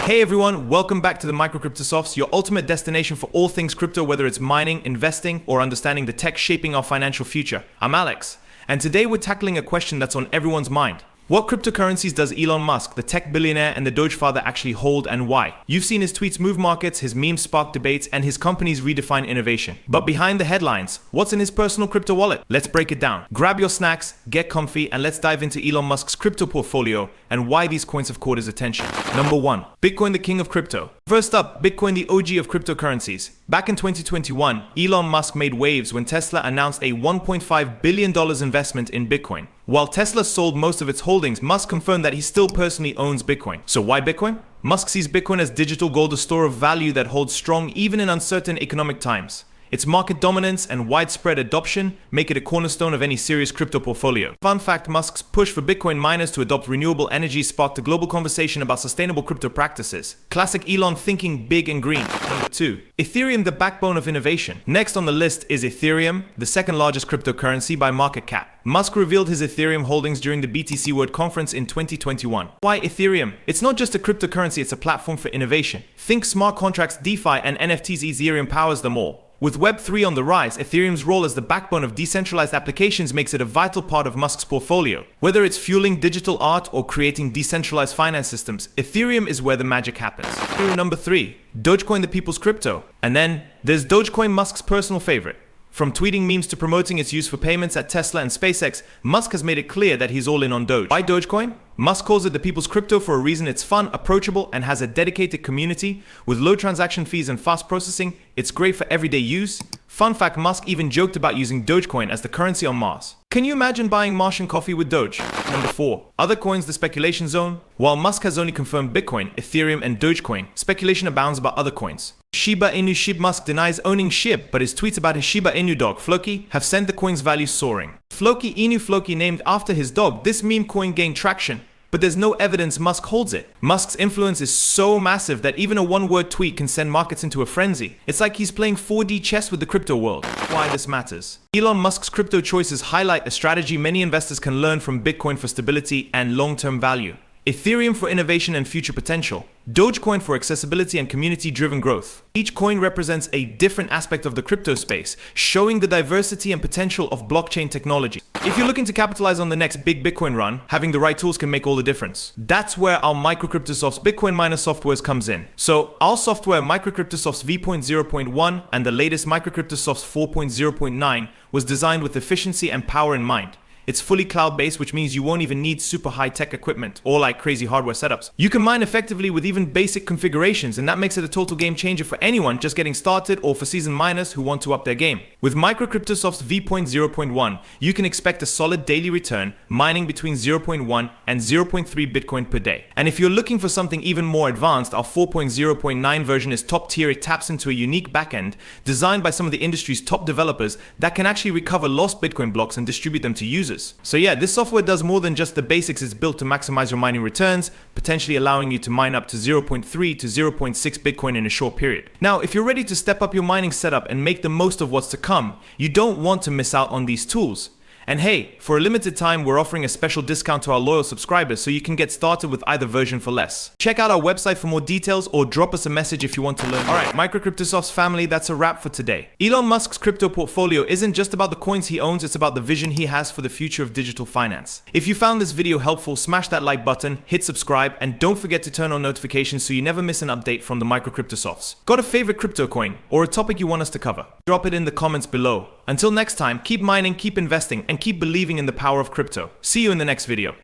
Hey everyone, welcome back to the Microcryptosofts, your ultimate destination for all things crypto, whether it's mining, investing, or understanding the tech shaping our financial future. I'm Alex, and today we're tackling a question that's on everyone's mind. What cryptocurrencies does Elon Musk, the tech billionaire and the Dogefather, actually hold, and why? You've seen his tweets move markets, his memes spark debates, and his companies redefine innovation. But behind the headlines, what's in his personal crypto wallet? Let's break it down. Grab your snacks, get comfy, and let's dive into Elon Musk's crypto portfolio and why these coins have caught his attention. Number 1. Bitcoin, the king of crypto. First up, Bitcoin, the OG of cryptocurrencies. Back in 2021, Elon Musk made waves when Tesla announced a $1.5 billion investment in Bitcoin. While Tesla sold most of its holdings, Musk confirmed that he still personally owns Bitcoin. So why Bitcoin? Musk sees Bitcoin as digital gold, a store of value that holds strong even in uncertain economic times. Its market dominance and widespread adoption make it a cornerstone of any serious crypto portfolio. Fun fact, Musk's push for Bitcoin miners to adopt renewable energy sparked a global conversation about sustainable crypto practices. Classic Elon thinking big and green. Number 2. Ethereum, the backbone of innovation. Next on the list is Ethereum, the second largest cryptocurrency by market cap. Musk revealed his Ethereum holdings during the BTC World Conference in 2021. Why Ethereum? It's not just a cryptocurrency, it's a platform for innovation. Think smart contracts, DeFi, and NFTs. Ethereum powers them all. With Web3 on the rise, Ethereum's role as the backbone of decentralized applications makes it a vital part of Musk's portfolio. Whether it's fueling digital art or creating decentralized finance systems, Ethereum is where the magic happens. Number 3. Dogecoin, the people's crypto. And then there's Dogecoin, Musk's personal favorite. From tweeting memes to promoting its use for payments at Tesla and SpaceX, Musk has made it clear that he's all in on Doge. Why Dogecoin? Musk calls it the people's crypto for a reason. It's fun, approachable, and has a dedicated community. With low transaction fees and fast processing, it's great for everyday use. Fun fact, Musk even joked about using Dogecoin as the currency on Mars. Can you imagine buying Martian coffee with Doge? Number 4. Other coins, the speculation zone. While Musk has only confirmed Bitcoin, Ethereum, and Dogecoin, speculation abounds about other coins. Shiba Inu. Musk denies owning SHIB, but his tweets about his Shiba Inu dog, Floki, have sent the coin's value soaring. Floki Inu, Floki named after his dog. This meme coin gained traction, but there's no evidence Musk holds it. Musk's influence is so massive that even a one-word tweet can send markets into a frenzy. It's like he's playing 4D chess with the crypto world. Why this matters? Elon Musk's crypto choices highlight a strategy many investors can learn from: Bitcoin for stability and long-term value, Ethereum for innovation and future potential, Dogecoin for accessibility and community-driven growth. Each coin represents a different aspect of the crypto space, showing the diversity and potential of blockchain technology. If you're looking to capitalize on the next big Bitcoin run, having the right tools can make all the difference. That's where our Microcryptosofts Bitcoin miner softwares comes in. So our software Microcryptosofts v.0.1 and the latest Microcryptosofts 4.0.9 was designed with efficiency and power in mind. It's fully cloud-based, which means you won't even need super high-tech equipment or like crazy hardware setups. You can mine effectively with even basic configurations, and that makes it a total game changer for anyone just getting started or for seasoned miners who want to up their game. With Microcryptosofts v.0.1, you can expect a solid daily return, mining between 0.1 and 0.3 Bitcoin per day. And if you're looking for something even more advanced, our 4.0.9 version is top tier. It taps into a unique backend designed by some of the industry's top developers that can actually recover lost Bitcoin blocks and distribute them to users. So yeah, this software does more than just the basics. It's built to maximize your mining returns, potentially allowing you to mine up to 0.3 to 0.6 Bitcoin in a short period. Now, if you're ready to step up your mining setup and make the most of what's to come, you don't want to miss out on these tools. And hey, for a limited time, we're offering a special discount to our loyal subscribers so you can get started with either version for less. Check out our website for more details or drop us a message if you want to learn more. Alright, Microcryptosofts family, that's a wrap for today. Elon Musk's crypto portfolio isn't just about the coins he owns, it's about the vision he has for the future of digital finance. If you found this video helpful, smash that like button, hit subscribe, and don't forget to turn on notifications so you never miss an update from the Microcryptosofts. Got a favorite crypto coin or a topic you want us to cover? Drop it in the comments below. Until next time, keep mining, keep investing, and keep believing in the power of crypto. See you in the next video.